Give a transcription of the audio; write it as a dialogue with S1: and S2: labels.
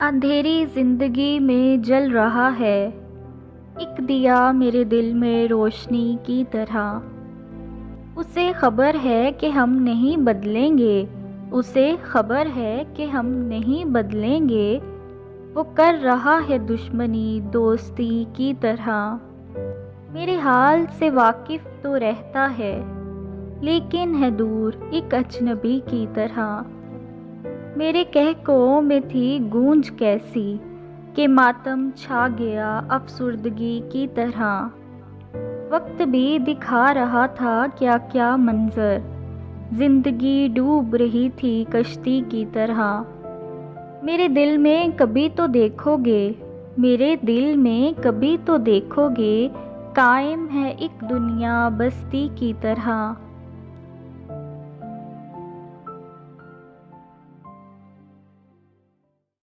S1: अंधेरी जिंदगी में जल रहा है एक दिया मेरे दिल में रोशनी की तरह। उसे खबर है कि हम नहीं बदलेंगे, उसे खबर है कि हम नहीं बदलेंगे। वो कर रहा है दुश्मनी दोस्ती की तरह। मेरे हाल से वाकिफ तो रहता है, लेकिन है दूर एक अजनबी की तरह। मेरे कहकों में थी गूंज कैसी कि मातम छा गया अफसुर्दगी की तरह। वक्त भी दिखा रहा था क्या क्या मंजर, जिंदगी डूब रही थी कश्ती की तरह। मेरे दिल में कभी तो देखोगे, मेरे दिल में कभी तो देखोगे, कायम है एक दुनिया बस्ती की तरह।